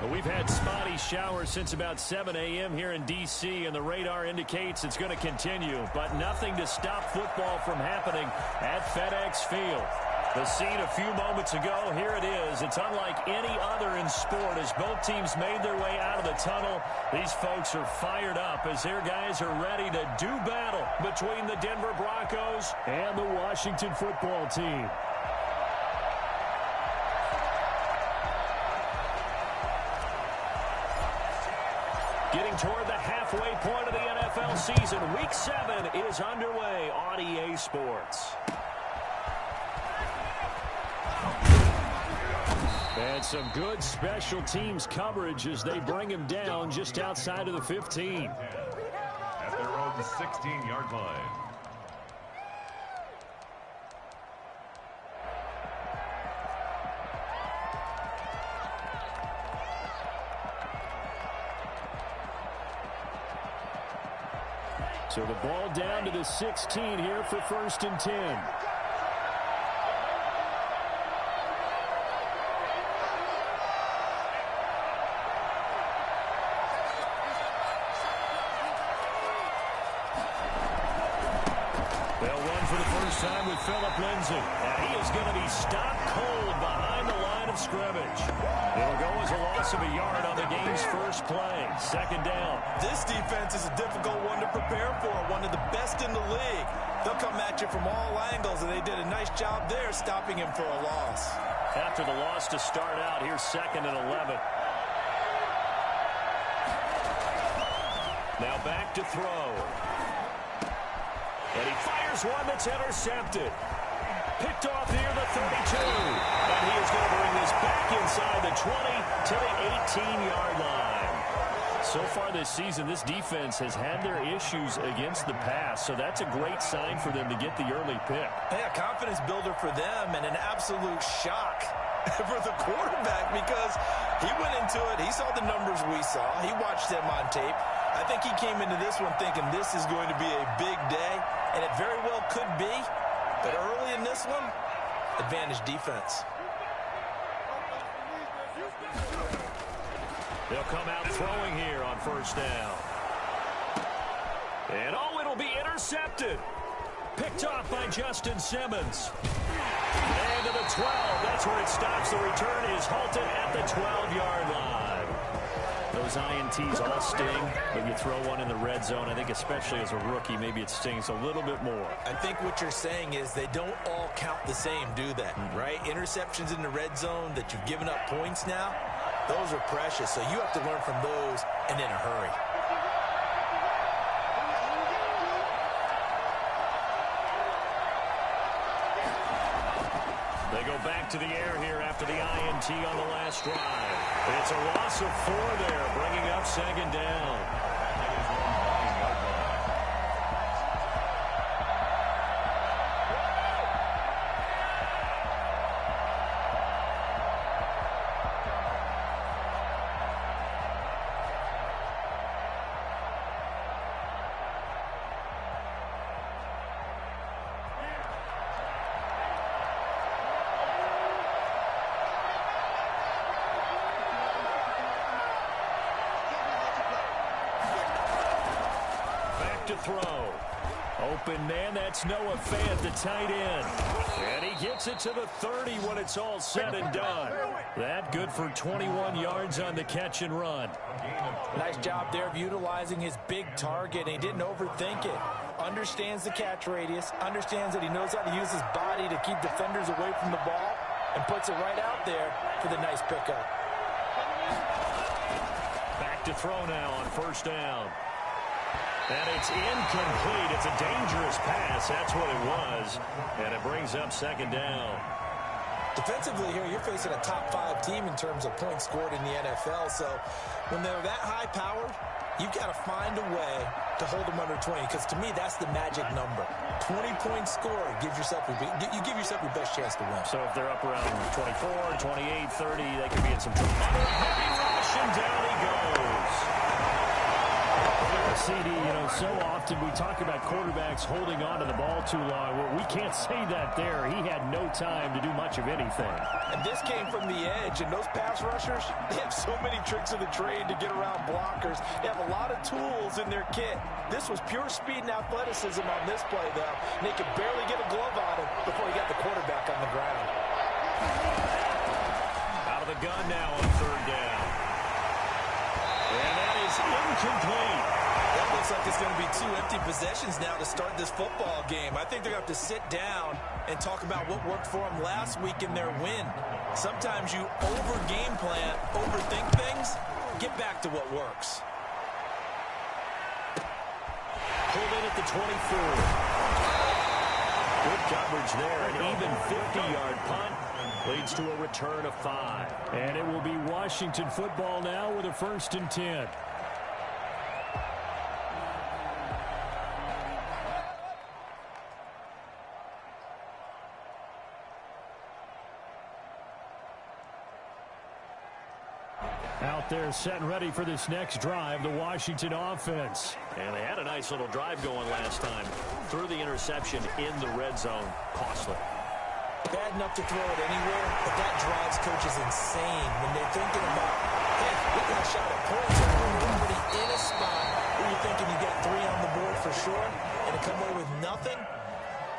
Well, we've had spotty showers since about 7 a.m. here in D.C., and the radar indicates it's going to continue, but nothing to stop football from happening at FedEx Field. The scene a few moments ago, here it is. It's unlike any other in sport as both teams made their way out of the tunnel. These folks are fired up as their guys are ready to do battle between the Denver Broncos and the Washington football team. Getting toward the halfway point of the NFL season, Week 7 is underway on EA Sports. And some good special teams coverage as they bring him down just outside of the 15. At their own 16-yard line. So the ball down to the 16 here for 1st and 10. Time with Phillip Lindsay. And he is going to be stopped cold behind the line of scrimmage. It'll go as a loss of a yard on the game's first play. 2nd down. This defense is a difficult one to prepare for. One of the best in the league. They'll come at you from all angles, and they did a nice job there stopping him for a loss. After the loss to start out, here's 2nd and 11. Now back to throw. And he fires one that's intercepted. Picked off near the 32. And he is going to bring this back inside the 20 to the 18-yard line. So far this season, this defense has had their issues against the pass. So that's a great sign for them to get the early pick. Yeah, confidence builder for them and an absolute shock for the quarterback because he went into it. He saw the numbers we saw. He watched them on tape. I think he came into this one thinking this is going to be a big day, and it very well could be. But early in this one, advantage defense. They'll come out throwing here on 1st down. And it'll be intercepted. Picked off by Justin Simmons. And to the 12. That's where it stops. The return is halted at the 12-yard line. Those INTs all sting, but you throw one in the red zone. I think especially as a rookie, maybe it stings a little bit more. I think what you're saying is they don't all count the same, do they? Right? Interceptions in the red zone that you've given up points now, those are precious. So you have to learn from those and in a hurry. They go back to the air here after the INT on the last drive. It's a loss of 4 there, bringing up 2nd down. To throw. Open man, that's Noah Fant, the tight end. And he gets it to the 30 when it's all said and done. That good for 21 yards on the catch and run. Nice job there of utilizing his big target. He didn't overthink it. Understands the catch radius, understands that he knows how to use his body to keep defenders away from the ball, and puts it right out there for the nice pickup. Back to throw now on 1st down. And it's incomplete. It's a dangerous pass. That's what it was. And it brings up 2nd down. Defensively here, you're facing a top 5 team in terms of points scored in the NFL. So when they're that high-powered, you've got to find a way to hold them under 20. Because to me, that's the magic number. 20-point score gives yourself you give yourself your best chance to win. So if they're up around 24, 28, 30, they could be in some trouble. Heavy rush, and down he goes. A CD, so often we talk about quarterbacks holding on to the ball too long. Well, we can't say that there. He had no time to do much of anything. And this came from the edge, and those pass rushers, they have so many tricks of the trade to get around blockers. They have a lot of tools in their kit. This was pure speed and athleticism on this play, though. And they could barely get a glove on him before he got the quarterback on the ground. Out of the gun now on third down. And that is incomplete. That looks like it's going to be 2 empty possessions now to start this football game. I think they're going to have to sit down and talk about what worked for them last week in their win. Sometimes you over-game plan, overthink things. Get back to what works. Pulled in at the 24. Good coverage there. An even 50-yard punt leads to a return of 5. And it will be Washington football now with a 1st and 10. Out there set and ready for this next drive, the Washington offense. And they had a nice little drive going last time. Threw the interception in the red zone. Costly. Bad enough to throw it anywhere, but that drives coaches insane when they're thinking about, hey, we got a shot at points, and we're already in a spot where you're thinking you got 3 on the board for sure, and to come away with nothing.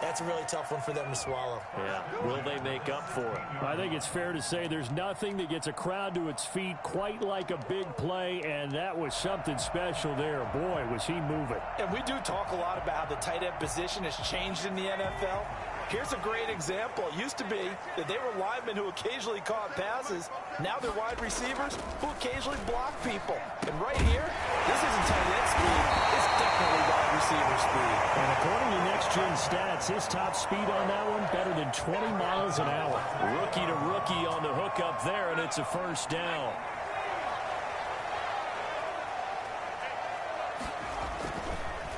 That's a really tough one for them to swallow. Yeah. Will they make up for it? I think it's fair to say there's nothing that gets a crowd to its feet quite like a big play, and that was something special there. Boy, was he moving. And we do talk a lot about how the tight end position has changed in the NFL. Here's a great example. It used to be that they were linemen who occasionally caught passes. Now they're wide receivers who occasionally block people. And right here, this isn't tight end speed. It's definitely wide receiver speed. And according to Next Gen Stats, his top speed on that one, better than 20 miles an hour. Rookie to rookie on the hook up there, and it's a 1st down.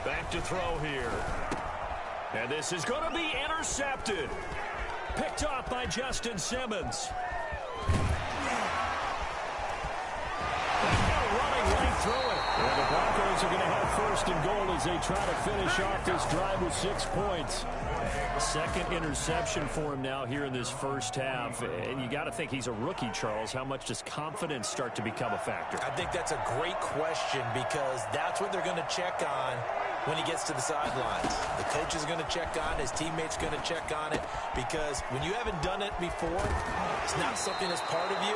Back to throw here. And this is going to be intercepted. Picked off by Justin Simmons. Running right through it. And the Broncos are going to have 1st and goal as they try to finish off this drive with 6 points. 2nd interception for him now here in this 1st half. And you got to think he's a rookie, Charles. How much does confidence start to become a factor? I think that's a great question because that's what they're going to check on when he gets to the sidelines. The coach is going to check on, his teammates going to check on it, because when you haven't done it before, it's not something that's part of you.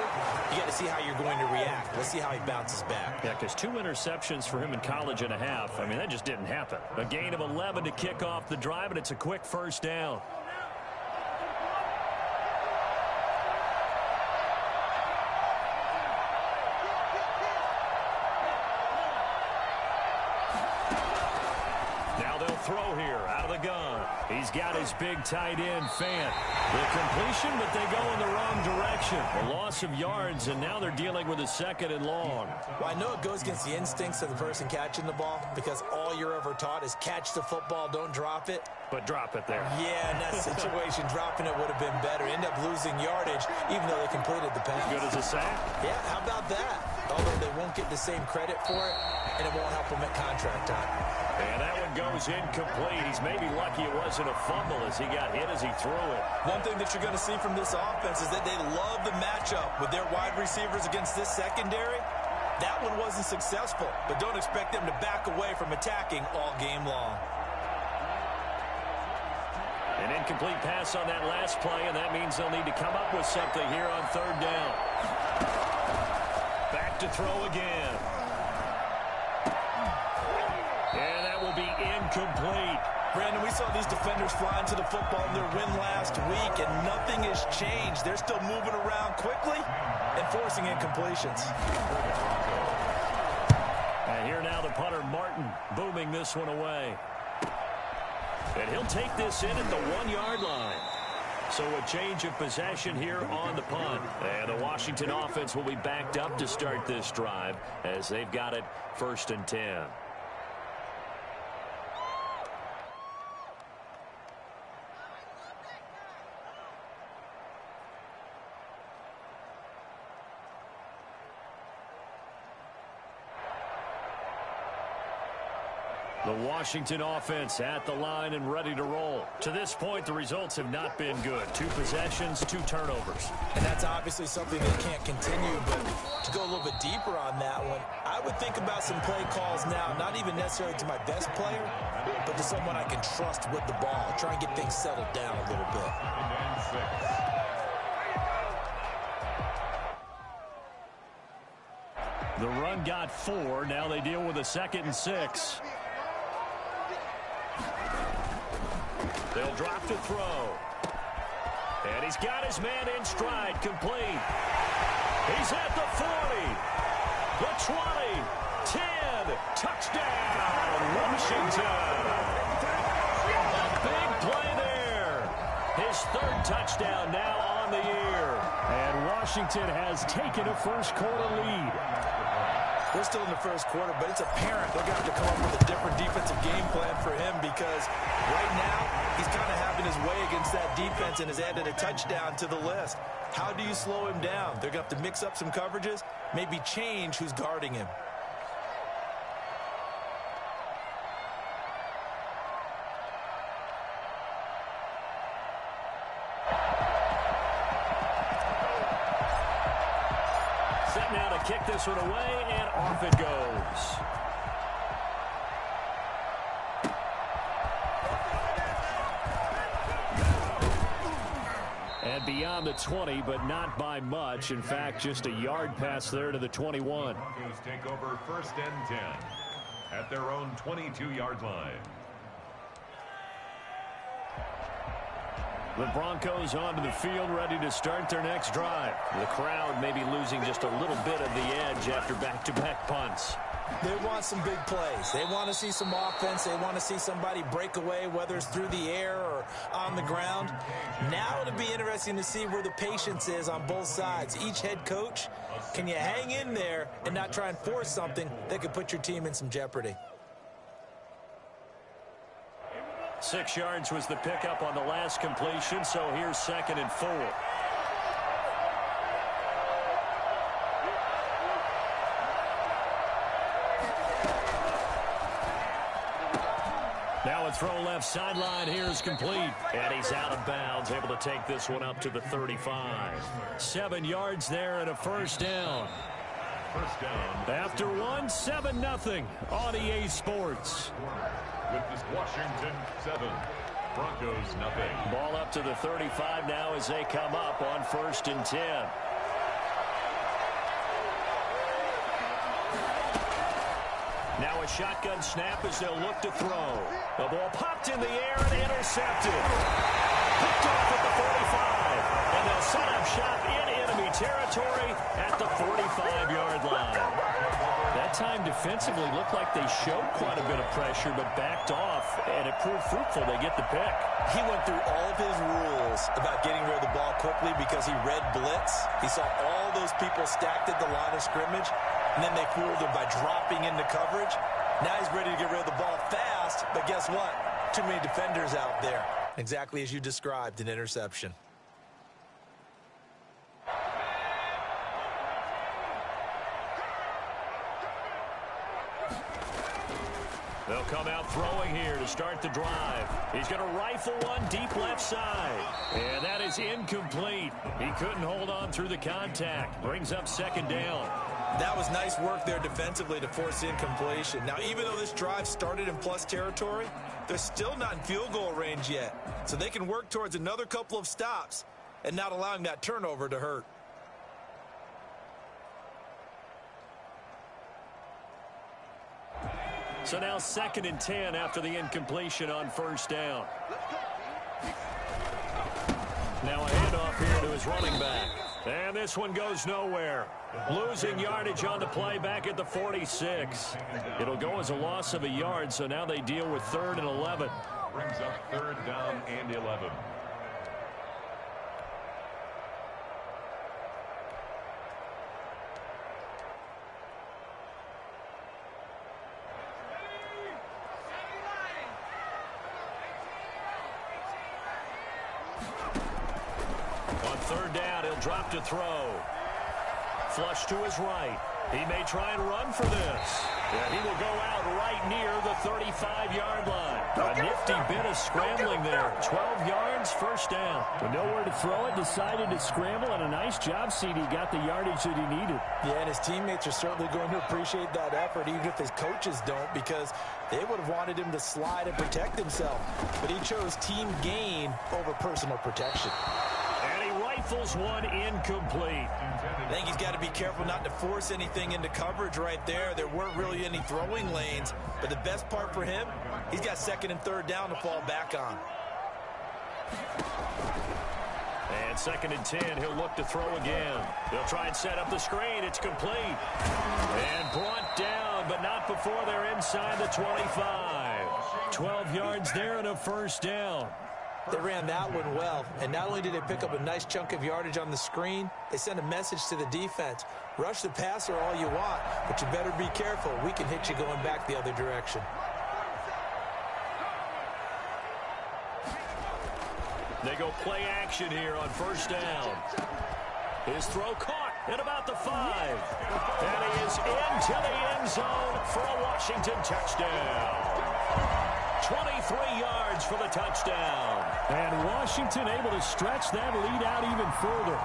You got to see how you're going to react. Let's see how he bounces back. Yeah, because 2 interceptions for him in college and a half. I mean, that just didn't happen. A gain of 11 to kick off the drive, and it's a quick 1st down. Throw here out of the gun. He's got his big tight end, Fant. The completion, but they go in the wrong direction. A loss of yards, and now they're dealing with a 2nd and long. Well, I know it goes against the instincts of the person catching the ball because all you're ever taught is catch the football, don't drop it. But drop it there. Yeah, in that situation, dropping it would have been better. End up losing yardage, even though they completed the pass. Good as a sack? Yeah, how about that? Although they won't get the same credit for it, and it won't help them at contract time. And that one goes incomplete. He's maybe lucky it wasn't a fumble as he got hit as he threw it. One thing that you're going to see from this offense is that they love the matchup with their wide receivers against this secondary. That one wasn't successful, but don't expect them to back away from attacking all game long. An incomplete pass on that last play, and that means they'll need to come up with something here on 3rd down. Back to throw again. And that will be incomplete. Brandon, we saw these defenders flying to the football in their win last week, and nothing has changed. They're still moving around quickly and forcing incompletions. And here now the punter, Martin, booming this one away. And he'll take this in at the 1-yard line. So a change of possession here on the punt. And the Washington offense will be backed up to start this drive as they've got it 1st and 10. The Washington offense at the line and ready to roll. To this point, the results have not been good. 2 possessions, 2 turnovers. And that's obviously something that can't continue, but to go a little bit deeper on that one, I would think about some play calls now, not even necessarily to my best player, but to someone I can trust with the ball. Try and get things settled down a little bit. And 6. The run got 4. Now they deal with a 2nd and 6. They'll drop to throw. And he's got his man in stride, complete. He's at the 40, the 20, 10, touchdown, Washington. A big play there. His 3rd touchdown now on the year. And Washington has taken a first-quarter lead. We're still in the first quarter, but it's apparent they're going to have to come up with a different defensive game plan for him because right now he's kind of having his way against that defense and has added a touchdown to the list. How do you slow him down? They're going to have to mix up some coverages, maybe change who's guarding him. Now to kick this one away, and off it goes. And beyond the 20, but not by much. In fact, just a yard pass there to the 21. Broncos take over 1st and 10 at their own 22-yard line. The Broncos onto the field, ready to start their next drive. The crowd may be losing just a little bit of the edge after back-to-back punts. They want some big plays. They want to see some offense. They want to see somebody break away, whether it's through the air or on the ground. Now it'll be interesting to see where the patience is on both sides. Each head coach, can you hang in there and not try and force something that could put your team in some jeopardy? 6 yards was the pickup on the last completion, so here's 2nd and 4. Now a throw left sideline here is complete, and he's out of bounds, able to take this one up to the 35. 7 yards there and a first down. First down. After one, 7-0 on EA Sports. With this Washington 7, Broncos nothing. Ball up to the 35 now as they come up on 1st and 10. Now a shotgun snap as they'll look to throw. The ball popped in the air and intercepted. Picked off at the 45. And they'll set up shop in enemy territory at the 45-yard line. That time defensively looked like they showed quite a bit of pressure but backed off, and it proved fruitful. They get the pick. He went through all of his rules about getting rid of the ball quickly because he read blitz. He saw all those people stacked at the line of scrimmage, and then they fooled him by dropping into coverage. Now he's ready to get rid of the ball fast, but guess what? Too many defenders out there. Exactly as you described, an interception. They'll come out throwing here to start the drive. He's going to rifle one deep left side. And that is incomplete. He couldn't hold on through the contact. Brings up 2nd down. That was nice work there defensively to force incompletion. Now, even though this drive started in plus territory, they're still not in field goal range yet. So they can work towards another couple of stops and not allowing that turnover to hurt. So now 2nd and 10 after the incompletion on 1st down. Now a handoff here to his running back. And this one goes nowhere. Losing yardage on the play back at the 46. It'll go as a loss of a yard, so now they deal with 3rd and 11. Brings up 3rd down and 11. On 3rd down, he'll drop to throw. Flush to his right. He may try and run for this. And he will go out right near the 35-yard line. A nifty bit of scrambling there. 12 yards, first down. With nowhere to throw it, decided to scramble, and a nice job, CD. Got the yardage that he needed. Yeah, and his teammates are certainly going to appreciate that effort, even if his coaches don't, because they would have wanted him to slide and protect himself. But he chose team gain over personal protection. And he rifles one incomplete. I think he's got to be careful not to force anything into coverage right there. There weren't really any throwing lanes, but the best part for him, he's got second and third down to fall back on. And second and 10, he'll look to throw again. They'll try and set up the screen. It's complete. And brought down, but not before they're inside the 25. 12 yards there and a first down. They ran that one well, and not only did they pick up a nice chunk of yardage on the screen, they sent a message to the defense. Rush the passer all you want, but you better be careful. We can hit you going back the other direction. They go play action here on first down. His throw caught at about the 5. And he is into the end zone for a Washington touchdown. 23 yards for the touchdown. And Washington able to stretch that lead out even further.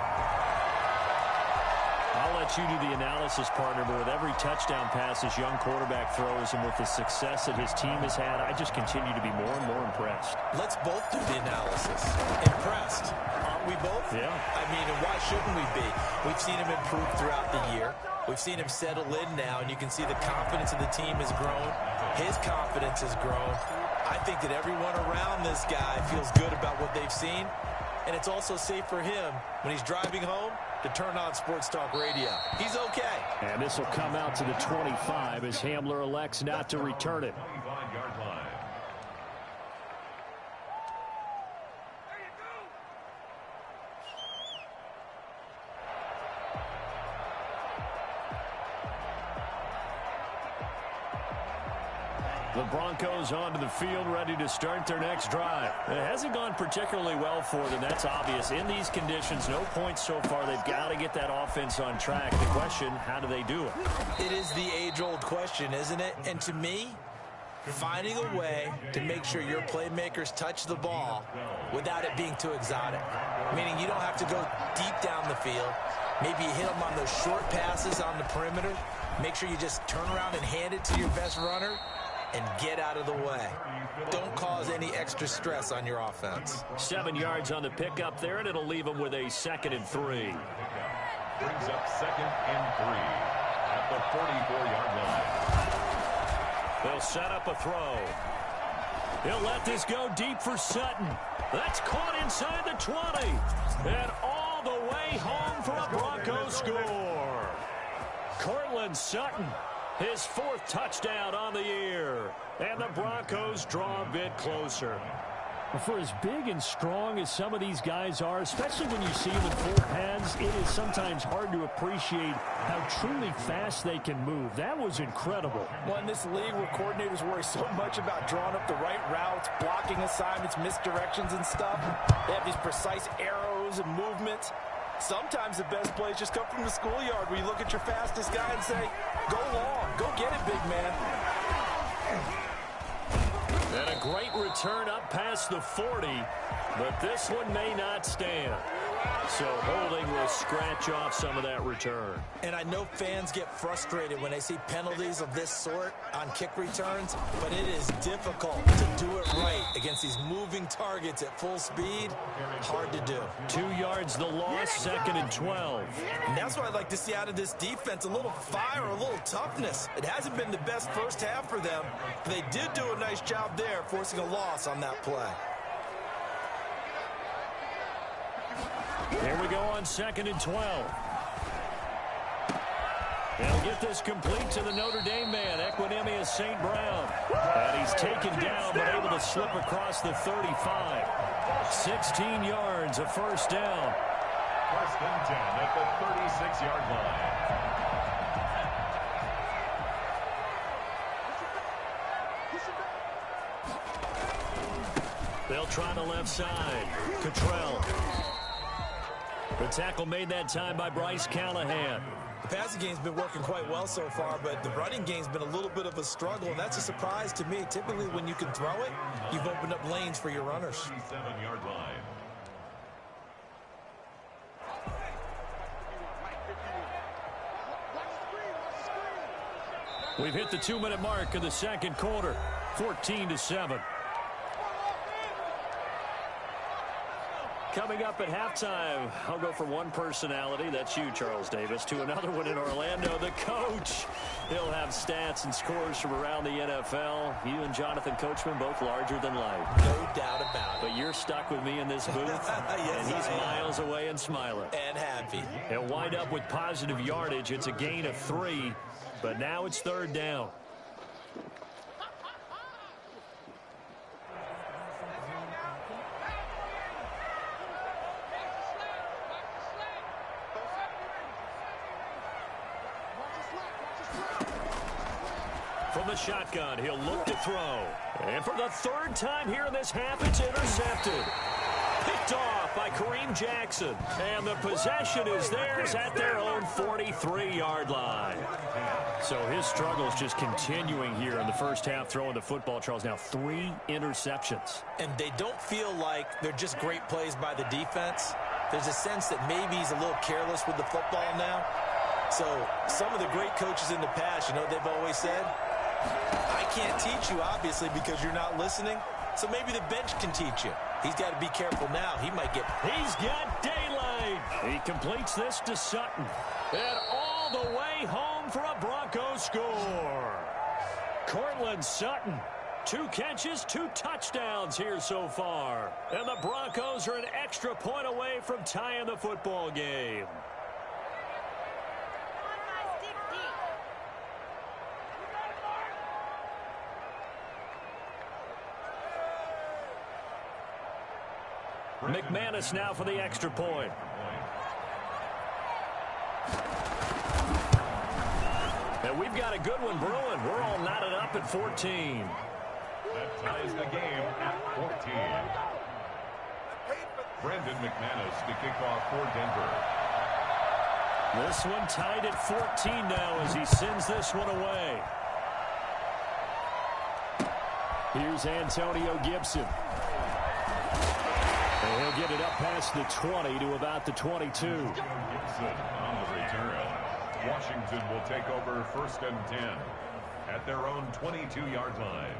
I'll let you do the analysis, partner, but with every touchdown pass his young quarterback throws and with the success that his team has had, I just continue to be more and more impressed. Let's both do the analysis. Impressed. Aren't we both? Yeah. I mean, and why shouldn't we be? We've seen him improve throughout the year. We've seen him settle in now, and you can see the confidence of the team has grown. His confidence has grown. I think that everyone around this guy feels good about what they've seen, and it's also safe for him when he's driving home to turn on Sports Talk Radio. He's okay. And this will come out to the 25 as Hamler elects not to return it. 25-yard line. The Broncos onto the field, ready to start their next drive. It hasn't gone particularly well for them. That's obvious. In these conditions, no points so far. They've got to get that offense on track. The question, how do they do it? It is the age-old question, isn't it? And to me, finding a way to make sure your playmakers touch the ball without it being too exotic. Meaning you don't have to go deep down the field. Maybe you hit them on those short passes on the perimeter. Make sure you just turn around and hand it to your best runner and get out of the way. Don't cause any extra stress on your offense. 7 yards on the pickup there, and it'll leave them with a 2nd and 3. Brings up 2nd and 3 at the 44-yard line. They'll set up a throw. He'll let this go deep for Sutton. That's caught inside the 20. And all the way home for a Broncos score. Courtland Sutton, his 4th touchdown on the year. And the Broncos draw a bit closer. For as big and strong as some of these guys are, especially when you see them in full pads, it is sometimes hard to appreciate how truly fast they can move. That was incredible. Well, in this league where coordinators worry so much about drawing up the right routes, blocking assignments, misdirections and stuff, they have these precise arrows and movements. Sometimes the best plays just come from the schoolyard where you look at your fastest guy and say, go long, go get it, big man. And a great return up past the 40, but this one may not stand. So holding will scratch off some of that return. And I know fans get frustrated when they see penalties of this sort on kick returns, but it is difficult to do it right against these moving targets at full speed. Hard to do. 2 yards the loss, 2nd and 12. And that's what I'd like to see out of this defense, a little fire, a little toughness. It hasn't been the best first half for them, but they did do a nice job there, forcing a loss on that play. Here we go on 2nd and 12. They'll get this complete to the Notre Dame man, Equanimeous St. Brown. And he's taken down, but able to slip across the 35. 16 yards, a first down. 1st and 10 at the 36-yard line. They'll try the left side. Cottrell. The tackle made that time by Bryce Callahan. The passing game's been working quite well so far, but the running game's been a little bit of a struggle, and that's a surprise to me. Typically, when you can throw it, you've opened up lanes for your runners. 37-yard line. We've hit the 2-minute mark of the second quarter, 14-7. Coming up at halftime, I'll go from one personality, that's you, Charles Davis, to another one in Orlando, the coach. He'll have stats and scores from around the NFL. You and Jonathan Coachman, both larger than life. No doubt about it. But you're stuck with me in this booth, yes, and he's miles away and smiling. And happy. He'll wind up with positive yardage. It's a gain of 3, but now it's third down. From the shotgun, he'll look to throw. And for the third time here in this half, it's intercepted. Picked off by Kareem Jackson. And the possession is theirs at their own 43-yard line. So his struggles just continuing here in the first half, throwing the football, Charles. Now 3 interceptions. And they don't feel like they're just great plays by the defense. There's a sense that maybe he's a little careless with the football now. So some of the great coaches in the past, you know what they've always said? I can't teach you, obviously, because you're not listening. So maybe the bench can teach you. He's got to be careful now. He might get... He's got daylight. He completes this to Sutton. And all the way home for a Broncos score. Courtland Sutton. 2 catches, 2 touchdowns here so far. And the Broncos are an extra point away from tying the football game. McManus now for the extra point. And we've got a good one brewing. We're all knotted up at 14. That ties the game at 14. Brandon McManus to kick off for Denver. This one tied at 14 now as he sends this one away. Here's Antonio Gibson. And he'll get it up past the 20 to about the 22. Gibson on the return. Washington will take over 1st and 10 at their own 22-yard line.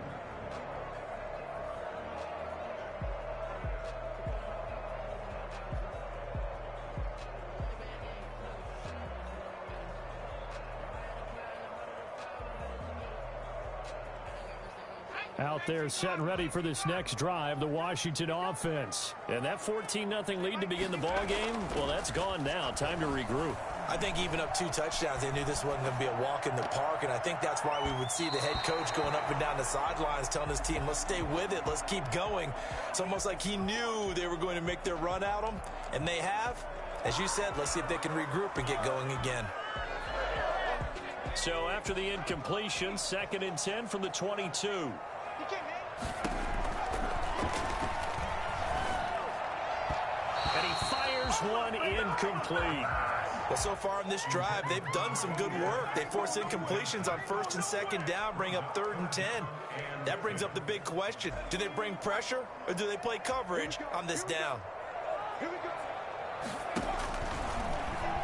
Out there set and ready for this next drive, the Washington offense. And that 14-0 lead to begin the ball game, well, that's gone now. Time to regroup. I think even up 2 touchdowns, they knew this wasn't going to be a walk in the park, and I think that's why we would see the head coach going up and down the sidelines telling his team, let's stay with it, let's keep going. It's almost like he knew they were going to make their run at him, and they have. As you said, let's see if they can regroup and get going again. So after the incompletion, 2nd and 10 from the 22. And he fires one incomplete. Well, so far in this drive, they've done some good work. They force incompletions on 1st and 2nd down, bring up 3rd and 10. That brings up the big question. Do they bring pressure or do they play coverage on this down?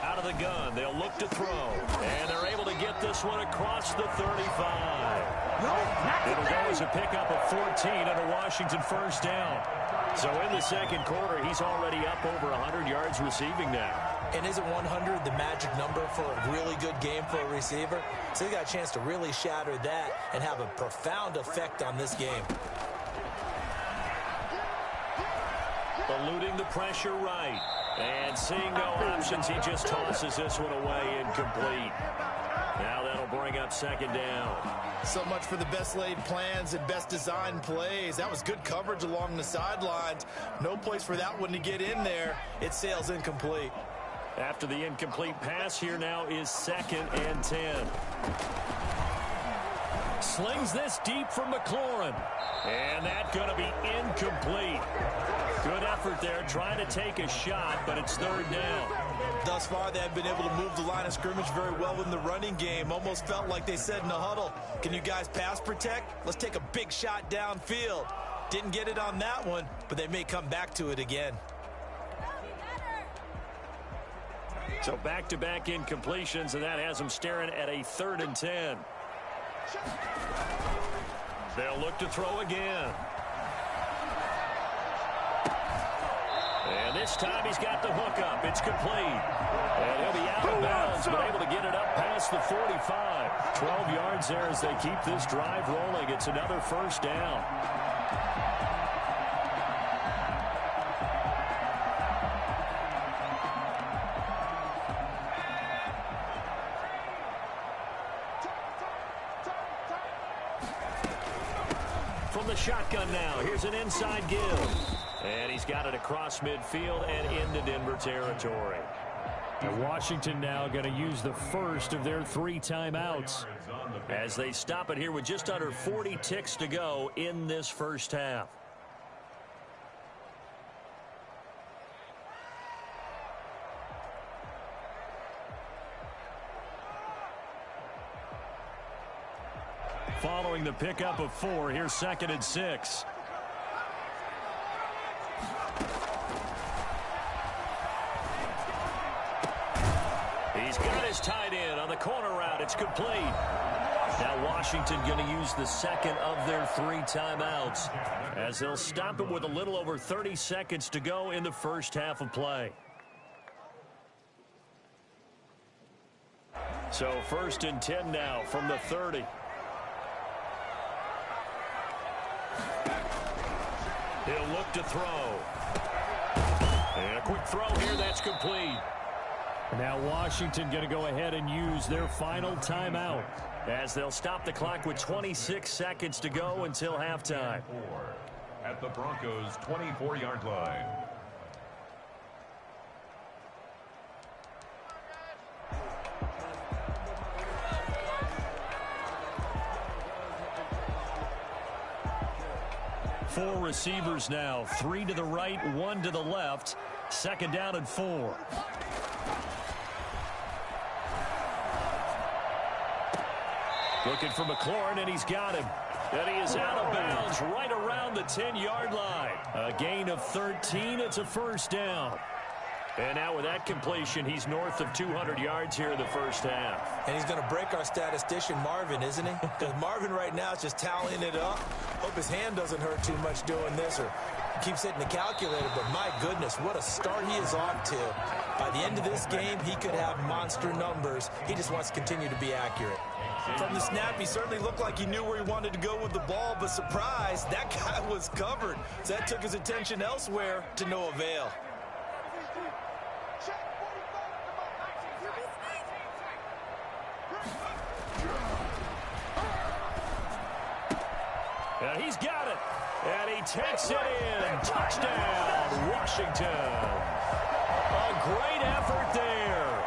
Out of the gun, they'll look to throw. And they're able to get this one across the 35. It'll go as a pickup of 14 and a Washington 1st down. So in the second quarter, he's already up over 100 yards receiving now. And isn't 100 the magic number for a really good game for a receiver? So he got a chance to really shatter that and have a profound effect on this game. Eluding the pressure right. And seeing no options, he just tosses this one away incomplete. Now that'll bring up 2nd down. So much for the best laid plans and best designed plays. That was good coverage along the sidelines. No place for that one to get in there. It sails incomplete. After the incomplete pass, here now is 2nd and 10. Slings this deep from McLaurin. And that's going to be incomplete. Good effort there, trying to take a shot, but it's third down. Thus far, they have been able to move the line of scrimmage very well in the running game. Almost felt like they said in the huddle, can you guys pass protect? Let's take a big shot downfield. Didn't get it on that one, but they may come back to it again. So back-to-back incompletions, and that has them staring at a 3rd and 10. They'll look to throw again. And this time he's got the hook up. It's complete. And he'll be out of bounds, but able to get it up past the 45. 12 yards there as they keep this drive rolling. It's another first down. From the shotgun now, here's an inside give. And he's got it across midfield and into Denver territory. And Washington now going to use the first of their 3 timeouts as they stop it here with just under 40 ticks to go in this first half. Following the pickup of 4, here's 2nd and 6. He's got his tight end on the corner route. It's complete. Now Washington going to use the second of their 3 timeouts as they'll stop it with a little over 30 seconds to go in the first half of play. So 1st and 10 now from the 30. He'll look to throw. And a quick throw here, that's complete. Now Washington going to go ahead and use their final timeout as they'll stop the clock with 26 seconds to go until halftime. At the Broncos' 24-yard line. Four receivers now, 3 to the right, 1 to the left. 2nd down and 4. Looking for McLaurin, and he's got him. And he is out of bounds right around the 10-yard line. A gain of 13. It's a first down. And now with that completion, he's north of 200 yards here in the first half. And he's going to break our statistician, Marvin, isn't he? Because Marvin right now is just tallying it up. Hope his hand doesn't hurt too much doing this or keeps hitting the calculator. But my goodness, what a start he is off to. By the end of this game, he could have monster numbers. He just wants to continue to be accurate. From the snap, he certainly looked like he knew where he wanted to go with the ball, but surprise, that guy was covered. So that took his attention elsewhere to no avail. And he's got it. And he takes it in. Touchdown, Washington. A great effort there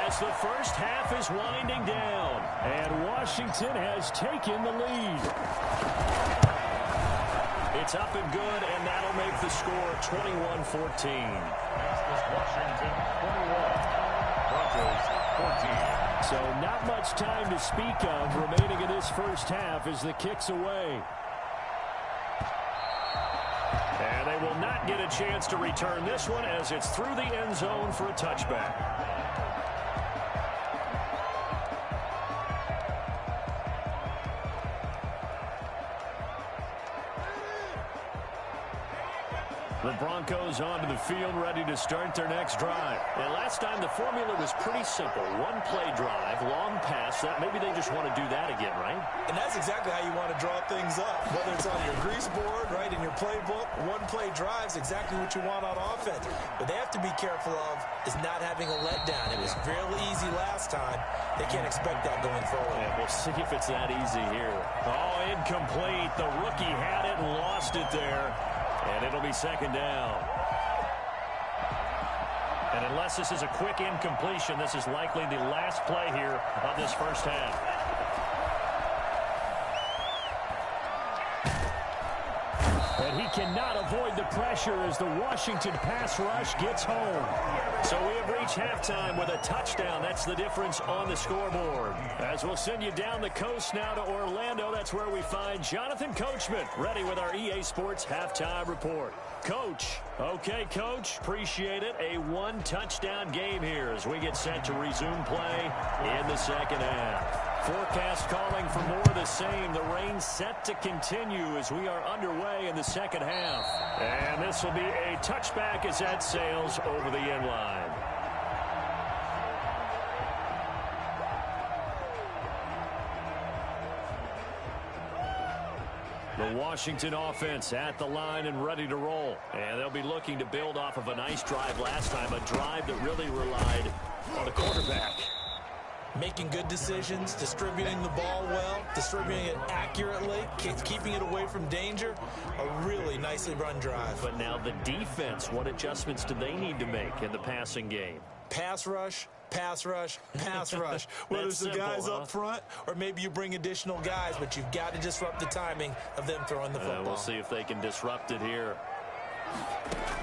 as the first half is winding down. And Washington has taken the lead. It's up and good, and that'll make the score 21-14. Washington 21, Broncos 14. So not much time to speak of remaining in this first half as the kick's away. And they will not get a chance to return this one as it's through the end zone for a touchback. The Broncos onto the field, ready to start their next drive. And last time the formula was pretty simple. One play drive, long pass. That maybe they just want to do that again, right? And that's exactly how you want to draw things up. Whether it's on your grease board, right, in your playbook, one play drive's exactly what you want on offense. But they have to be careful of is not having a letdown. It was fairly easy last time. They can't expect that going forward. Yeah, we'll see if it's that easy here. Oh, incomplete. The rookie had it and lost it there. And it'll be second down. And unless this is a quick incompletion, this is likely the last play here of this first half. And he cannot avoid the pressure as the Washington pass rush gets home. So we have reached halftime with a touchdown. That's the difference on the scoreboard. As we'll send you down the coast now to Orlando, that's where we find Jonathan Coachman, ready with our EA Sports Halftime Report. Coach. Okay, Coach. Appreciate it. A one-touchdown game here as we get set to resume play in the second half. Forecast calling for more of the same. The rain set to continue as we are underway in the second half. And this will be a touchback as that sails over the end line. The Washington offense at the line and ready to roll. And they'll be looking to build off of a nice drive last time, a drive that really relied on the quarterback. Making good decisions, distributing the ball well, distributing it accurately, keeping it away from danger. A really nicely run drive. But now the defense, what adjustments do they need to make in the passing game? Pass rush, pass rush, pass rush. Whether it's the guys up front or maybe you bring additional guys, but you've got to disrupt the timing of them throwing the football. We'll see if they can disrupt it here.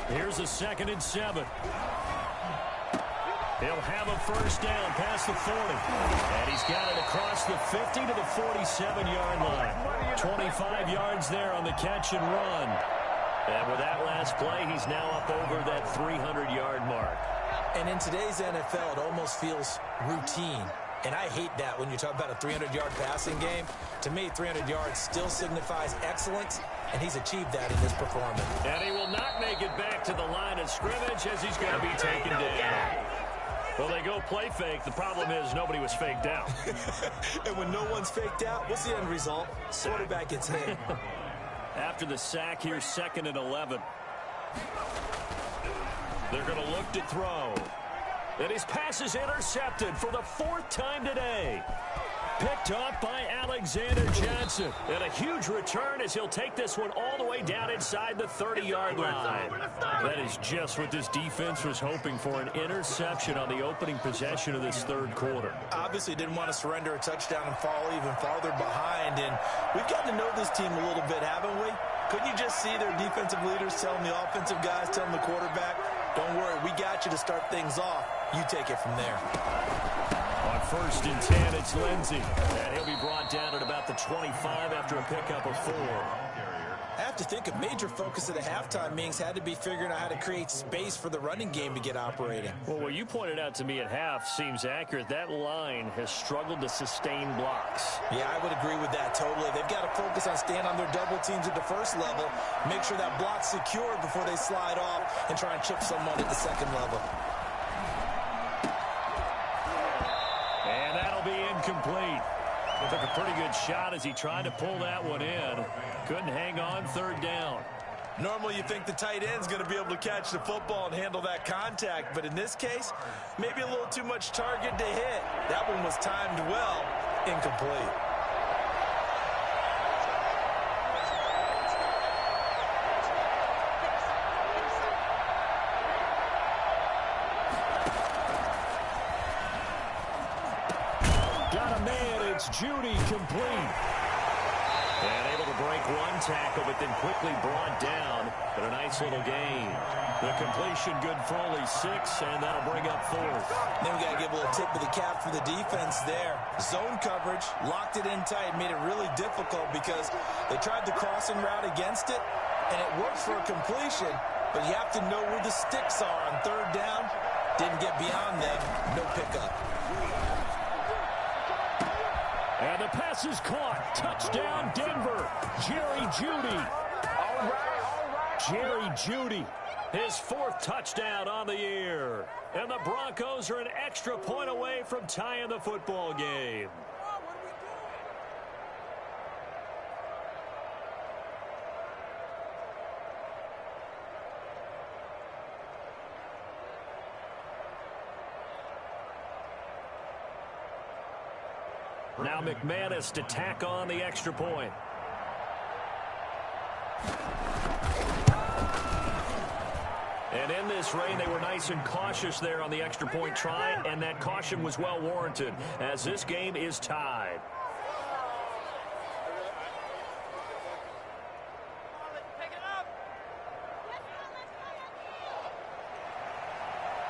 Here's a 2nd and 7. He'll have a first down past the 40. And he's got it across the 50 to the 47-yard line. 25 yards there on the catch and run. And with that last play, he's now up over that 300-yard mark. And in today's NFL, it almost feels routine. And I hate that when you talk about a 300-yard passing game. To me, 300 yards still signifies excellence, and he's achieved that in his performance. And he will not make it back to the line of scrimmage as he's going to be taken down. Well, they go play fake. The problem is nobody was faked out. And when no one's faked out, what's the end result? Quarterback gets hit. After the sack, here's 2nd and 11. They're going to look to throw. And his pass is intercepted for the 4th time today. Picked off by Alexander Johnson. And a huge return as he'll take this one all the way down inside the 30-yard line. That is just what this defense was hoping for, an interception on the opening possession of this third quarter. Obviously didn't want to surrender a touchdown and fall even farther behind. And we've gotten to know this team a little bit, haven't we? Couldn't you just see their defensive leaders telling the offensive guys, telling the quarterback, don't worry, we got you to start things off. You take it from there. On 1st and 10, it's Lindsey. And he'll be brought down at about the 25 after a pickup of 4. I have to think a major focus at the halftime meetings had to be figuring out how to create space for the running game to get operating. Well, what you pointed out to me at half seems accurate. That line has struggled to sustain blocks. Yeah, I would agree with that totally. They've got to focus on staying on their double teams at the first level, make sure that block's secured before they slide off and try and chip someone at the second level. And that'll be incomplete. Took a pretty good shot as he tried to pull that one in. Couldn't hang on 3rd down. Normally you think the tight end's going to be able to catch the football and handle that contact, but in this case, maybe a little too much target to hit. That one was timed well, incomplete. Judy complete. And able to break one tackle, but then quickly brought down. But a nice little gain. The completion good for only 6, and that'll bring up 4th. Then we got to give a little tip of the cap for the defense there. Zone coverage, locked it in tight, made it really difficult because they tried the crossing route against it, and it worked for a completion, but you have to know where the sticks are on 3rd down. Didn't get beyond them, no pickup. And the pass is caught. Touchdown, Denver. Jerry Jeudy. All right. Jerry Jeudy, his 4th touchdown on the year. And the Broncos are an extra point away from tying the football game. Now McManus to tack on the extra point. And in this rain, they were nice and cautious there on the extra point try, and that caution was well warranted as this game is tied.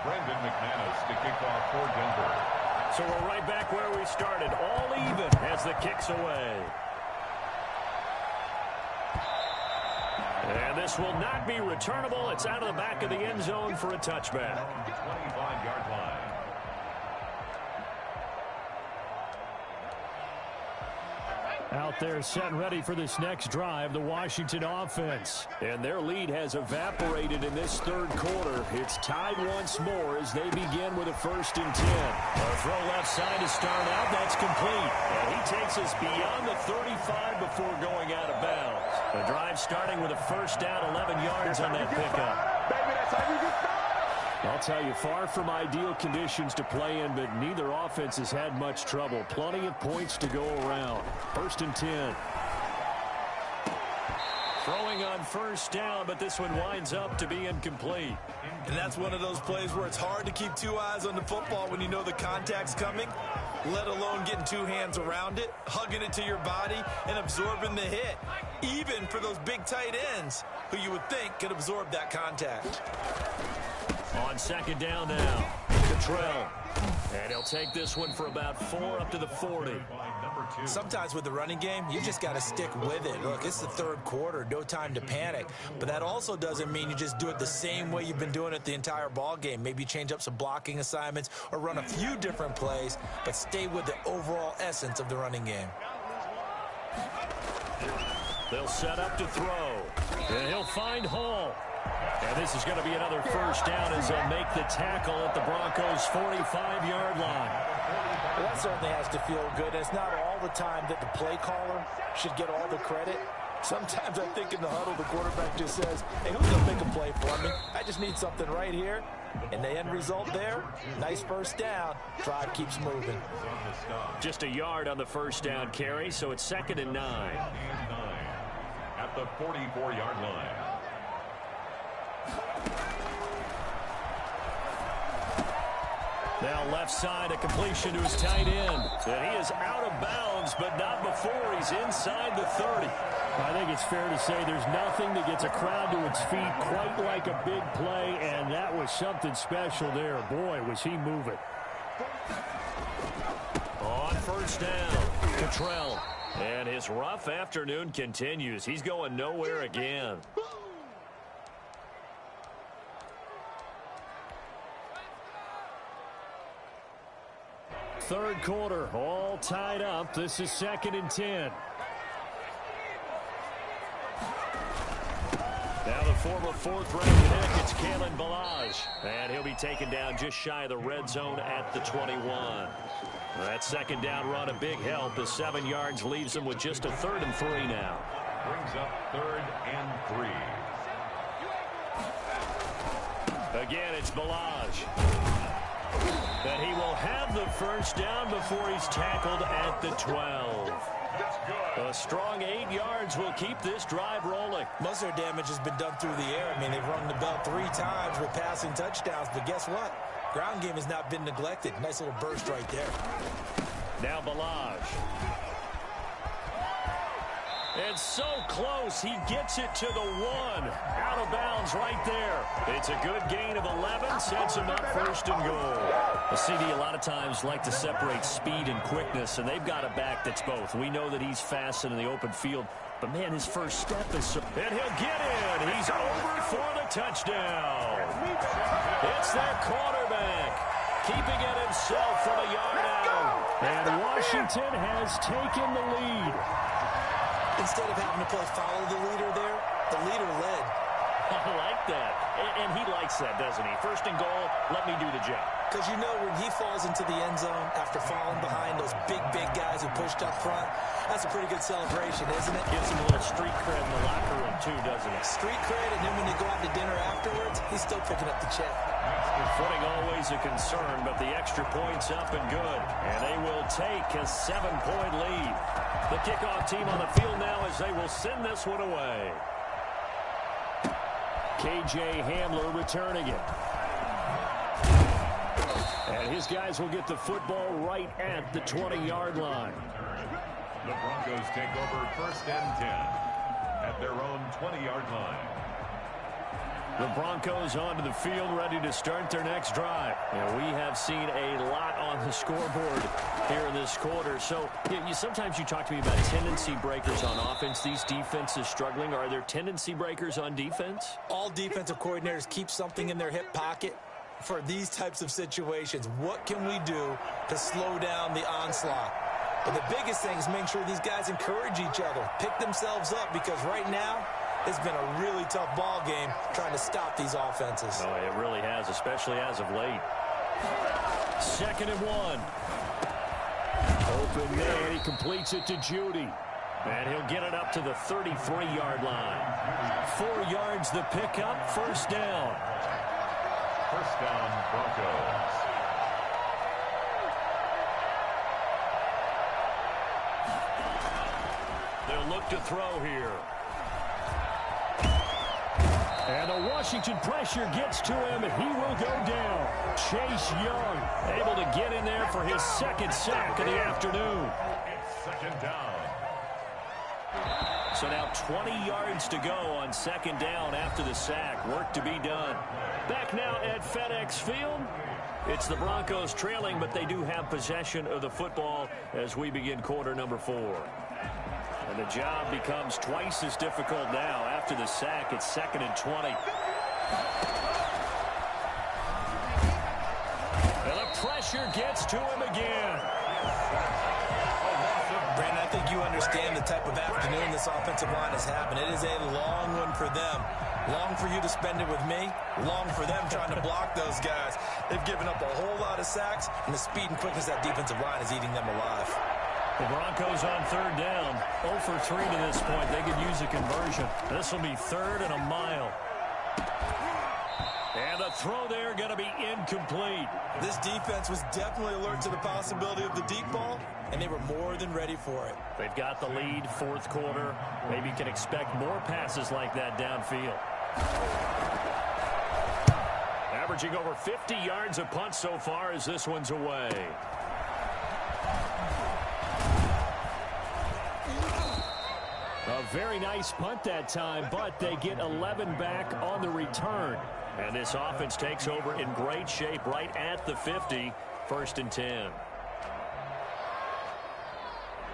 Brandon McManus to kick off for Denver. So we're right back where we started, all even as the kick's away. And this will not be returnable. It's out of the back of the end zone for a touchback. 25-yard line. Out there set and ready for this next drive, the Washington offense. And their lead has evaporated in this third quarter. It's tied once more as they begin with a 1st and 10. A throw left side to start out. That's complete. And he takes us beyond the 35 before going out of bounds. The drive starting with a 1st down, 11 yards on that pickup. Baby, that's how you get started. I'll tell you, far from ideal conditions to play in, but neither offense has had much trouble. Plenty of points to go around. 1st and 10. Throwing on 1st down, but this one winds up to be incomplete. And that's one of those plays where it's hard to keep 2 eyes on the football when you know the contact's coming, let alone getting 2 hands around it, hugging it to your body, and absorbing the hit. Even for those big tight ends who you would think could absorb that contact. On 2nd down now, Cottrell. And he'll take this one for about 4 up to the 40. Sometimes with the running game, you just got to stick with it. Look, it's the 3rd quarter, no time to panic. But that also doesn't mean you just do it the same way you've been doing it the entire ball game. Maybe change up some blocking assignments or run a few different plays, but stay with the overall essence of the running game. They'll set up to throw. And he'll find Hall. And this is going to be another 1st down as they'll make the tackle at the Broncos' 45-yard line. Well, that certainly has to feel good. It's not all the time that the play caller should get all the credit. Sometimes I think in the huddle, the quarterback just says, hey, who's going to make a play for me? I just need something right here. And the end result there, nice 1st down. Drive keeps moving. Just a yard on the 1st down carry, so it's 2nd and 9. At the 44-yard line. Now left side, a completion to his tight end. And he is out of bounds, but not before he's inside the 30. I think it's fair to say there's nothing that gets a crowd to its feet quite like a big play, and that was something special there. Boy, was he moving. On 1st down, Cottrell. And his rough afternoon continues. He's going nowhere again. Third quarter, all tied up. This is 2nd and 10. Now the former 4th-round pick, it's Kalen Ballage. And he'll be taken down just shy of the red zone at the 21. That 2nd down run, a big help. The 7 yards leaves him with just a 3rd and 3 now. Brings up 3rd and 3. Again, it's Ballage. That he will have the 1st down before he's tackled at the 12. A strong 8 yards will keep this drive rolling. Most of their damage has been done through the air. I mean, they've rung the bell 3 times with passing touchdowns, but guess what? Ground game has not been neglected. Nice little burst right there. Now Ballage. It's so close, he gets it to the 1. Out of bounds right there. It's a good gain of 11, sets him up 1st and goal. The CD a lot of times like to separate speed and quickness, and they've got a back that's both. We know that he's fast in the open field, but man, his first step is so... And he'll get in. He's over for the touchdown. It's their quarterback, keeping it himself from a yard out. And Washington has taken the lead. Instead of having to play follow the leader there, the leader led. I like that. And he likes that, doesn't he? 1st and goal, let me do the job. Because you know when he falls into the end zone after falling behind those big guys who pushed up front, that's a pretty good celebration, isn't it? Gives him a little street cred in the locker room, too, doesn't it? Street cred, and then when they go out to dinner afterwards, he's still picking up the check. Footing always a concern, but the extra point's up and good. And they will take a 7-point lead. The kickoff team on the field now as they will send this one away. KJ Hamler returning it. And his guys will get the football right at the 20-yard line. The Broncos take over 1st and 10 at their own 20-yard line. The Broncos onto the field, ready to start their next drive. And we have seen a lot on the scoreboard here in this quarter. So sometimes you talk to me about tendency breakers on offense. These defenses struggling. Are there tendency breakers on defense? All defensive coordinators keep something in their hip pocket for these types of situations. What can we do to slow down the onslaught? And the biggest thing is make sure these guys encourage each other, pick themselves up, because right now, it's been a really tough ball game trying to stop these offenses. Oh, it really has, especially as of late. 2nd and 1. Open man, he completes it to Judy. And he'll get it up to the 33-yard line. 4 yards the pickup, 1st down. 1st down, Broncos. They'll look to throw here. And the Washington pressure gets to him, and he will go down. Chase Young able to get in there for his 2nd sack of the afternoon. It's 2nd down. So now 20 yards to go on 2nd down after the sack. Work to be done. Back now at FedEx Field. It's the Broncos trailing, but they do have possession of the football as we begin quarter number 4. And the job becomes twice as difficult now. After the sack, it's 2nd and 20. And the pressure gets to him again. Brandon, I think you understand the type of afternoon this offensive line is having. It is a long one for them. Long for you to spend it with me. Long for them trying to block those guys. They've given up a whole lot of sacks, and the speed and quickness of that defensive line is eating them alive. The Broncos on 3rd down. 0 for 3 to this point. They could use a conversion. This will be 3rd and a mile. And the throw there going to be incomplete. This defense was definitely alert to the possibility of the deep ball, and they were more than ready for it. They've got the lead, 4th quarter. Maybe you can expect more passes like that downfield. Averaging over 50 yards a punt so far as this one's away. A very nice punt that time, but they get 11 back on the return. And this offense takes over in great shape right at the 50, 1st and 10.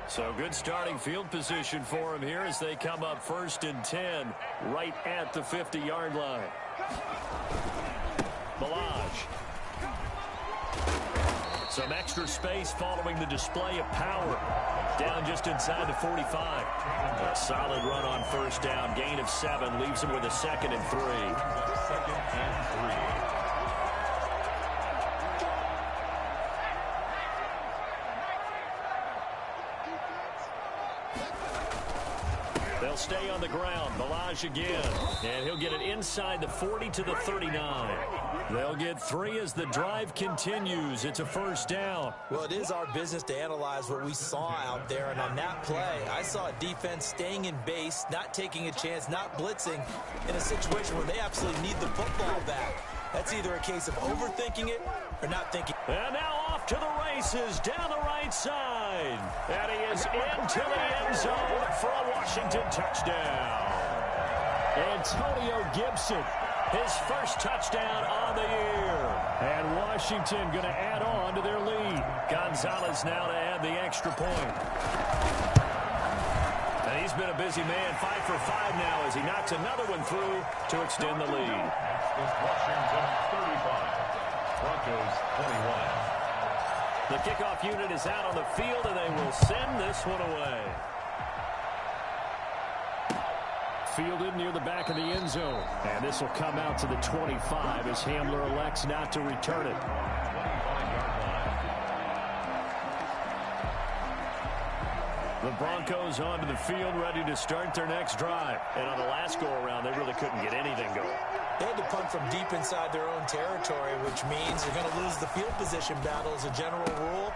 So good starting field position for them here as they come up 1st and 10 right at the 50-yard line. Balaj. Some extra space following the display of power. Down just inside the 45. A solid run on 1st down. Gain of 7 leaves him with a 2nd and 3. 2nd and 3. They'll stay on the ground. Balaj again. And he'll get it inside the 40 to the 39. They'll get 3 as the drive continues. It's a 1st down. Well, it is our business to analyze what we saw out there. And on that play, I saw a defense staying in base, not taking a chance, not blitzing in a situation where they absolutely need the football back. That's either a case of overthinking it or not thinking. And now off to the races down the right side. And he is into the end zone for a Washington touchdown. Antonio Gibson, his 1st touchdown on the year. And Washington going to add on to their lead. Gonzalez now to add the extra point. And he's been a busy man, 5 for 5 now as he knocks another one through to extend the lead. Is Washington 35, Broncos 21. The kickoff unit is out on the field, and they will send this one away. Fielded near the back of the end zone. And this will come out to the 25 as Hamler elects not to return it. The Broncos onto the field, ready to start their next drive. And on the last go-around, they really couldn't get anything going. They had to punt from deep inside their own territory, which means they're going to lose the field position battle as a general rule.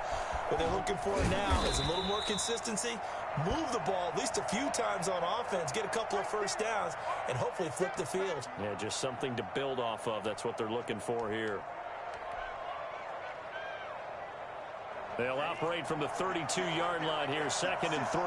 What they're looking for now is a little more consistency, move the ball at least a few times on offense, get a couple of 1st downs, and hopefully flip the field. Yeah, just something to build off of. That's what they're looking for here. They'll operate from the 32-yard line here, 2nd and 3.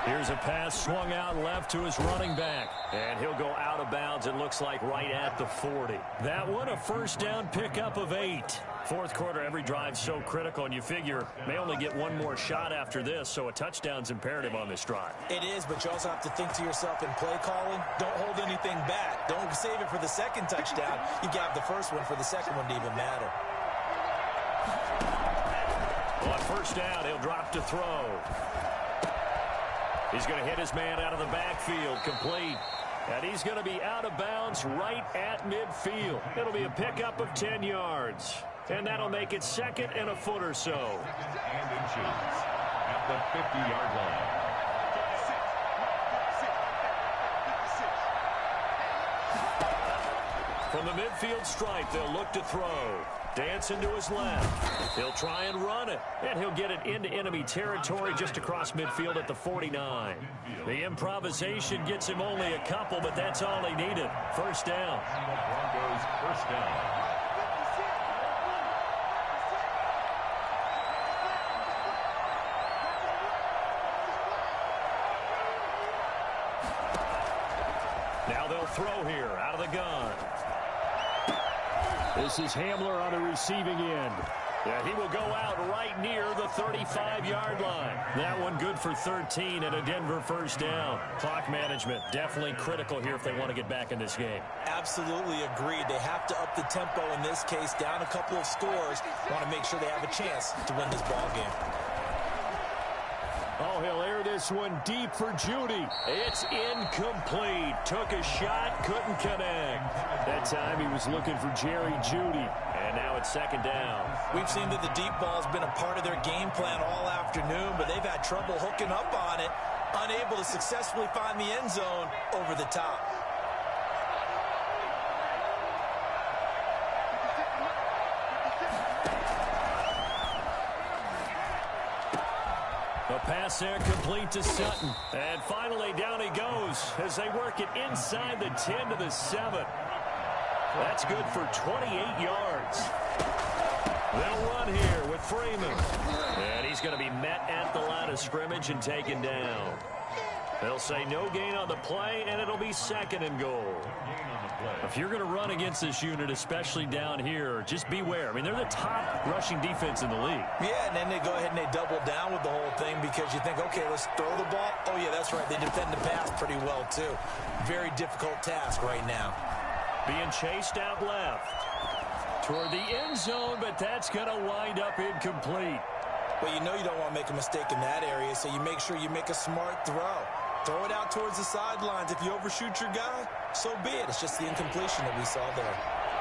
Here's a pass swung out left to his running back. And he'll go out of bounds, it looks like, right at the 40. That one, a first down pickup of 8. Fourth quarter, every drive so critical, and you figure may only get one more shot after this, so a touchdown's imperative on this drive. It is, but you also have to think to yourself in play calling, don't hold anything back. Don't save it for the second touchdown. You got the first one for the second one to even matter. On first down, he'll drop to throw. He's going to hit his man out of the backfield, complete. And he's going to be out of bounds right at midfield. It'll be a pickup of 10 yards. And that'll make it second and a foot or so. And inches at the 50-yard line. From the midfield stripe, they'll look to throw. Dancing to his left. He'll try and run it. And he'll get it into enemy territory just across midfield at the 49. The improvisation gets him only a couple, but that's all he needed. First down. Broncos first down. Now they'll throw here out of the gun. This is Hamler on the receiving end. Yeah, he will go out right near the 35-yard line. That one good for 13 and a Denver first down. Clock management definitely critical here if they want to get back in this game. Absolutely agreed. They have to up the tempo in this case, down a couple of scores. Want to make sure they have a chance to win this ball game. Oh, he'll air this one deep for Judy. It's incomplete. Took a shot, couldn't connect. That time he was looking for Jerry Judy. And now it's second down. We've seen that the deep ball's been a part of their game plan all afternoon, but they've had trouble hooking up on it, unable to successfully find the end zone over the top. The pass there complete to Sutton. And finally down he goes as they work it inside the 10 to the 7. That's good for 28 yards. They'll run here with Freeman. And he's going to be met at the line of scrimmage and taken down. They'll say no gain on the play, and it'll be second and goal. If you're going to run against this unit, especially down here, just beware. I mean, they're the top rushing defense in the league. Yeah, and then they go ahead and they double down with the whole thing because you think, okay, let's throw the ball. Oh, yeah, that's right. They defend the pass pretty well, too. Very difficult task right now. Being chased out left toward the end zone, but that's going to wind up incomplete. Well, you know you don't want to make a mistake in that area, so you make sure you make a smart throw. Throw it out towards the sidelines. If you overshoot your guy, so be it. It's just the incompletion that we saw there.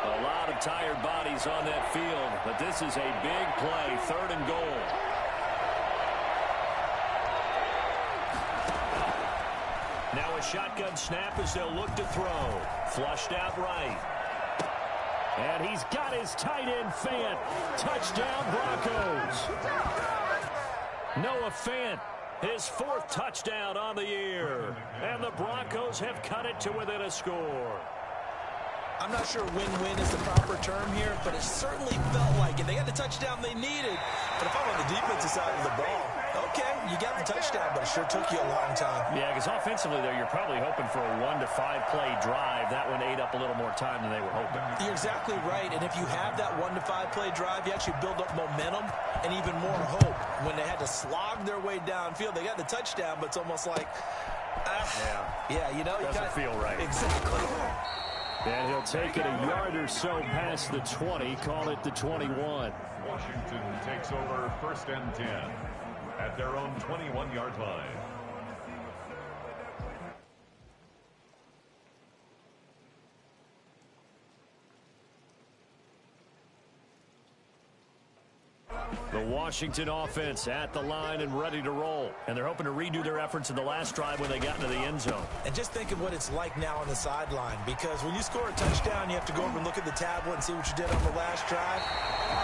A lot of tired bodies on that field, but this is a big play, third and goal. Now a shotgun snap as they'll look to throw. Flushed out right. And he's got his tight end Fant. Touchdown Broncos. Noah Fant, his fourth touchdown on the year. And the Broncos have cut it to within a score. I'm not sure win-win is the proper term here, but it certainly felt like it. They got the touchdown they needed. But if I'm on the defensive side of the ball, okay, you got the touchdown, but it sure took you a long time. Yeah, because offensively, though, you're probably hoping for a 1 to 5 play drive. That one ate up a little more time than they were hoping. You're exactly right, and if you have that 1 to 5 play drive, you actually build up momentum and even more hope. When they had to slog their way downfield, they got the touchdown, but it's almost like, yeah, you know. Doesn't feel right. Exactly. And he'll take it a yard or so past the 20, call it the 21. Washington takes over first and 10 at their own 21-yard line. The Washington offense at the line and ready to roll. And they're hoping to redo their efforts in the last drive when they got into the end zone. And just think of what it's like now on the sideline, because when you score a touchdown, you have to go over and look at the tablet and see what you did on the last drive.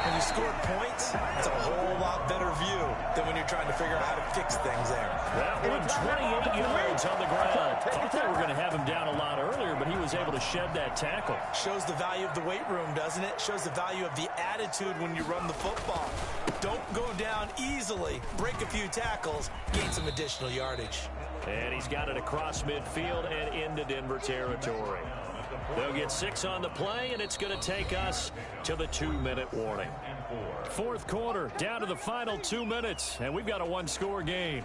When you scored points, it's a whole lot better view than when you're trying to figure out how to fix things there. That one, 28 yards on the ground. Thought they were going to have him down a lot earlier, but he was able to shed that tackle. Shows the value of the weight room, doesn't it? Shows the value of the attitude when you run the football. Don't go down easily. Break a few tackles. Gain some additional yardage. And he's got it across midfield and into Denver territory. They'll get 6 on the play, and it's going to take us to the 2-minute warning. Fourth quarter, down to the final 2 minutes, and we've got a one-score game.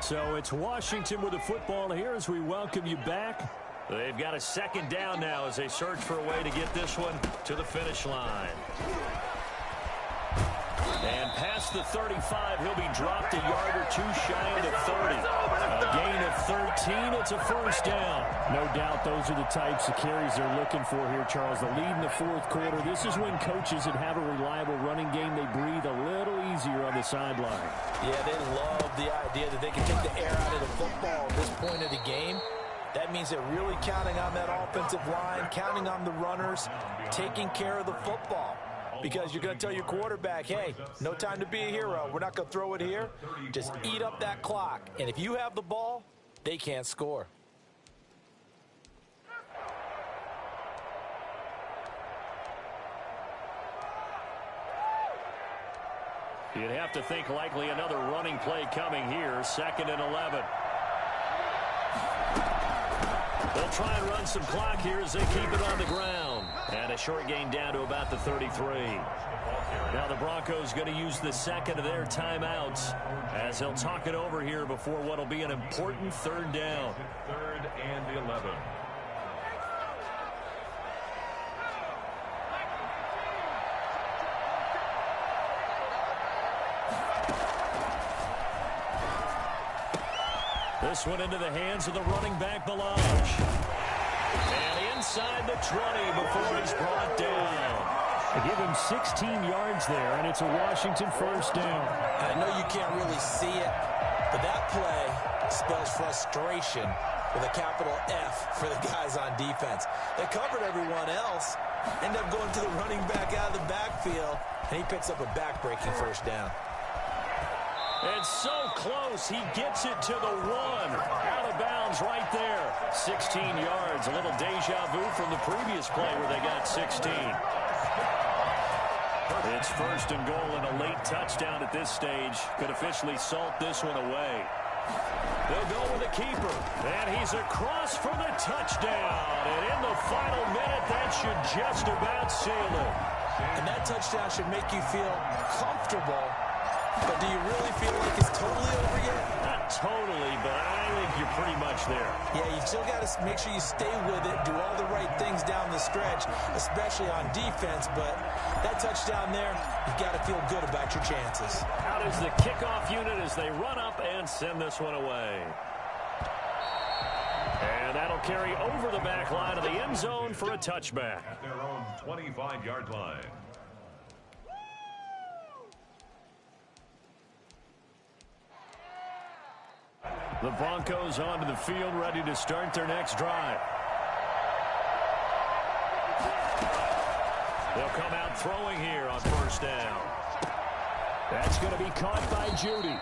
So it's Washington with the football here as we welcome you back. They've got a second down now as they search for a way to get this one to the finish line. And past the 35, he'll be dropped a yard or two shy of the 30. A gain of 13, it's a first down. No doubt those are the types of carries they're looking for here, Charles. The lead in the fourth quarter. This is when coaches that have a reliable running game, they breathe a little easier on the sideline. Yeah, they love the idea that they can take the air out of the football at this point of the game. That means they're really counting on that offensive line, counting on the runners, taking care of the football. Because you're going to tell your quarterback, hey, no time to be a hero. We're not going to throw it here. Just eat up that clock. And if you have the ball, they can't score. You'd have to think likely another running play coming here. 2nd and 11. They'll try and run some clock here as they keep it on the ground. And a short gain down to about the 33. Now the Broncos going to use the second of their timeouts as they'll talk it over here before what will be an important third down. 3rd and 11. This one into the hands of the running back, Ballage. And inside the 20 before he's brought down. They give him 16 yards there, and it's a Washington first down. I know you can't really see it, but that play spells frustration with a capital F for the guys on defense. They covered everyone else, end up going to the running back out of the backfield, and he picks up a back-breaking first down. And so close, he gets it to the 1. Out of bounds right there. 16 yards, a little deja vu from the previous play where they got 16. It's 1st and goal and a late touchdown at this stage. Could officially salt this one away. They'll go with the keeper. And he's across for the touchdown. And in the final minute, that should just about seal it. And that touchdown should make you feel comfortable. But do you really feel like it's totally over yet? Not totally, but I think you're pretty much there. Yeah, you still got to make sure you stay with it, do all the right things down the stretch, especially on defense. But that touchdown there, you've got to feel good about your chances. Out is the kickoff unit as they run up and send this one away. And that'll carry over the back line of the end zone for a touchback. At their own 25-yard line. The Broncos onto the field, ready to start their next drive. They'll come out throwing here on first down. That's going to be caught by Judy.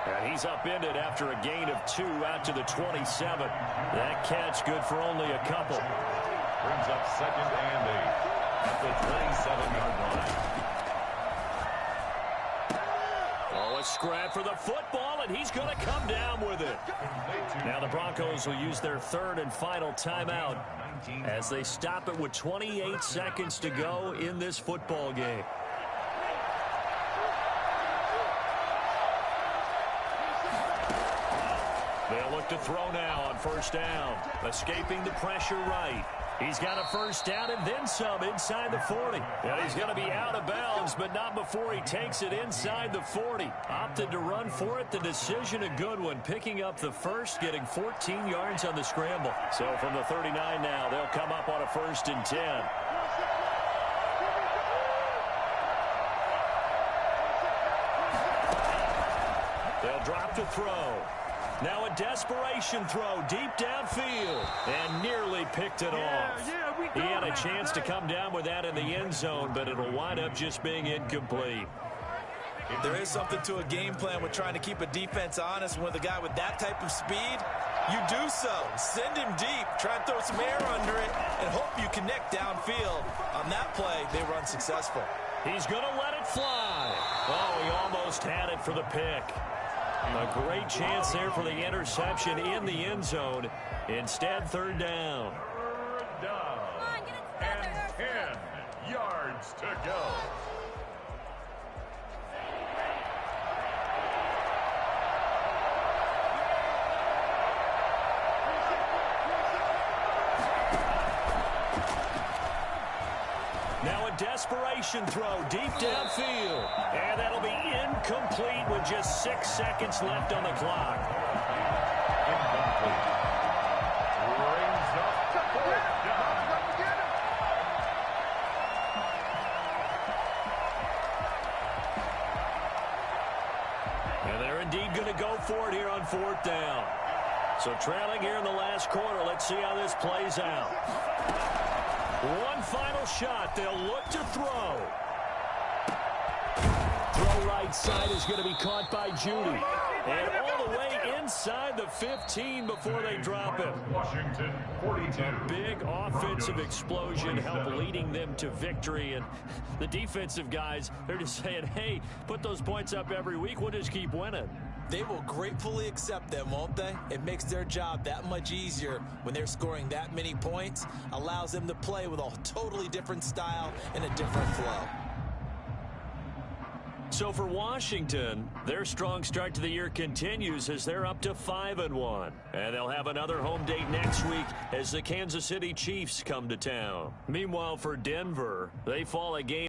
And he's upended after a gain of 2 out to the 27. That catch good for only a couple. Brings up 2nd and 8 at the 27-yard line. A scrap for the football, and he's going to come down with it. Now the Broncos will use their 3rd and final timeout as they stop it with 28 seconds to go in this football game. They'll look to throw now on first down. Escaping the pressure right. He's got a first down and then some inside the 40. And he's going to be out of bounds, but not before he takes it inside the 40. Opted to run for it. The decision a good one. Picking up the first, getting 14 yards on the scramble. So from the 39 now, they'll come up on a 1st and 10. They'll drop to throw. Now a desperation throw deep downfield and nearly picked it off. He had a chance to come down with that in the end zone, but it'll wind up just being incomplete. There is something to a game plan with trying to keep a defense honest with a guy with that type of speed. you do so. Send him deep. Try and throw some air under it and hope you connect downfield. On that play, they were unsuccessful. He's going to let it fly. Oh, he almost had it for the pick. A great chance there for the interception in the end zone. Instead, third down. Third down. And 10 yards to go. Now a desperation throw deep downfield. And that'll be incomplete with just 6 seconds left on the clock. Incomplete. Brings up to fourth down. And they're indeed going to go for it here on fourth down. So trailing here in the last quarter. Let's see how this plays out. One final shot. They'll look to throw. Throw right side is going to be caught by Judy. And all the way inside the 15 before they drop it. Washington, 42. A big offensive explosion helped leading them to victory. And the defensive guys, they're just saying, hey, put those points up every week. We'll just keep winning. They will gratefully accept them, won't they? It makes their job that much easier when they're scoring that many points. Allows them to play with a totally different style and a different flow. So for Washington, their strong start to the year continues as they're up to 5-1. And they'll have another home date next week as the Kansas City Chiefs come to town. Meanwhile, for Denver, they fall a game